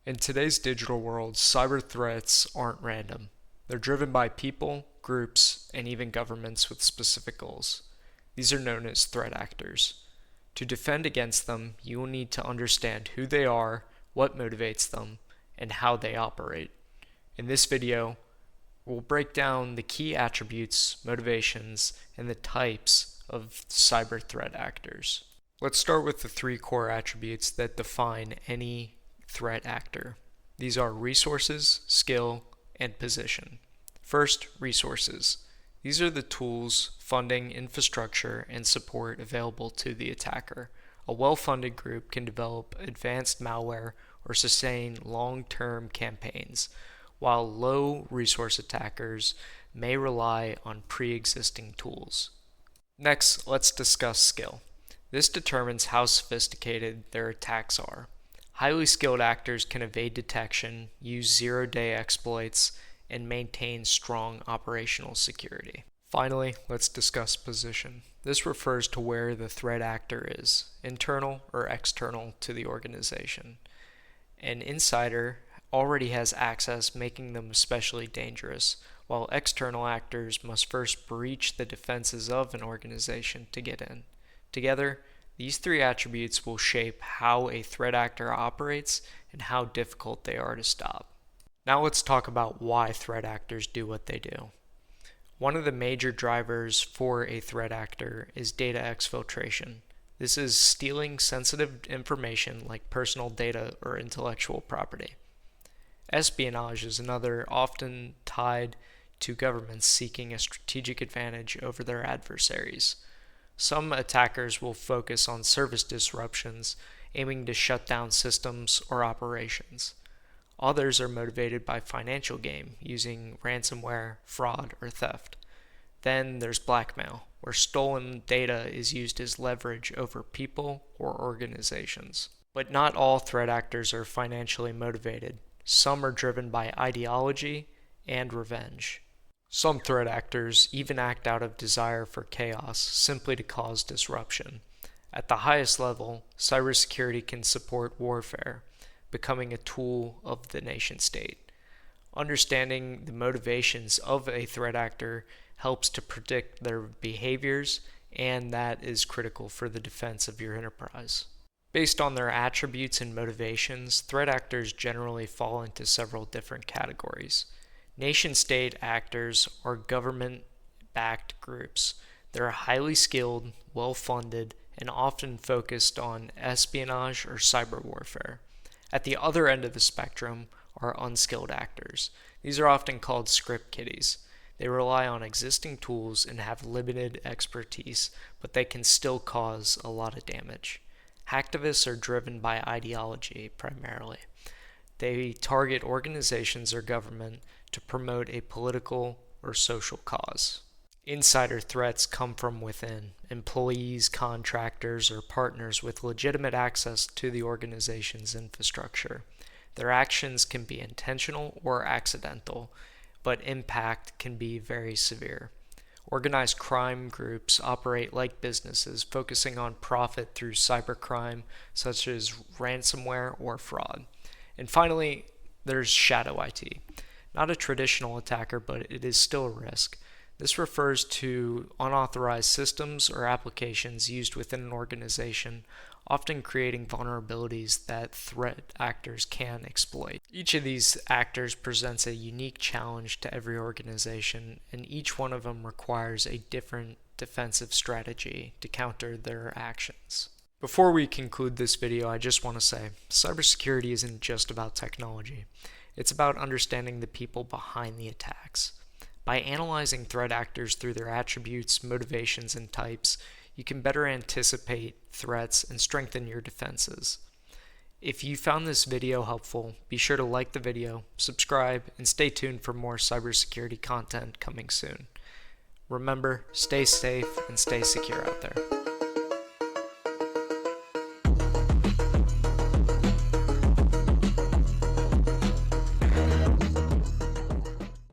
In today's digital world, cyber threats aren't random. They're driven by people, groups, and even governments with specific goals. These are known as threat actors. To defend against them, you will need to understand who they are, what motivates them, and how they operate. In this video, we'll break down the key attributes, motivations, and the types of cyber threat actors. Let's start with the three core attributes that define any threat actor. These are resources, skill, and position. First, resources. These are the tools, funding, infrastructure, and support available to the attacker. A well-funded group can develop advanced malware or sustain long-term campaigns, while low-resource attackers may rely on pre-existing tools. Next, let's discuss skill. This determines how sophisticated their attacks are. Highly skilled actors can evade detection, use zero-day exploits, and maintain strong operational security. Finally, let's discuss position. This refers to where the threat actor is, internal or external to the organization. An insider already has access, making them especially dangerous, while external actors must first breach the defenses of an organization to get in. Together, these three attributes will shape how a threat actor operates and how difficult they are to stop. Now let's talk about why threat actors do what they do. One of the major drivers for a threat actor is data exfiltration. This is stealing sensitive information like personal data or intellectual property. Espionage is another, often tied to governments seeking a strategic advantage over their adversaries. Some attackers will focus on service disruptions, aiming to shut down systems or operations. Others are motivated by financial gain, using ransomware, fraud, or theft. Then there's blackmail, where stolen data is used as leverage over people or organizations. But not all threat actors are financially motivated. Some are driven by ideology and revenge. Some threat actors even act out of desire for chaos, simply to cause disruption. At the highest level, cybersecurity can support warfare, becoming a tool of the nation-state. Understanding the motivations of a threat actor helps to predict their behaviors, and that is critical for the defense of your enterprise. Based on their attributes and motivations, threat actors generally fall into several different categories. Nation-state actors are government-backed groups. They're highly skilled, well-funded, and often focused on espionage or cyber warfare. At the other end of the spectrum are unskilled actors. These are often called script kiddies. They rely on existing tools and have limited expertise, but they can still cause a lot of damage. Hacktivists are driven by ideology primarily. They target organizations or government to promote a political or social cause. Insider threats come from within, employees, contractors, or partners with legitimate access to the organization's infrastructure. Their actions can be intentional or accidental, but impact can be very severe. Organized crime groups operate like businesses, focusing on profit through cybercrime, such as ransomware or fraud. And finally, there's shadow IT. Not a traditional attacker, but it is still a risk. This refers to unauthorized systems or applications used within an organization, often creating vulnerabilities that threat actors can exploit. Each of these actors presents a unique challenge to every organization, and each one of them requires a different defensive strategy to counter their actions. Before we conclude this video, I just want to say, cybersecurity isn't just about technology. It's about understanding the people behind the attacks. By analyzing threat actors through their attributes, motivations, and types, you can better anticipate threats and strengthen your defenses. If you found this video helpful, be sure to like the video, subscribe, and stay tuned for more cybersecurity content coming soon. Remember, stay safe and stay secure out there.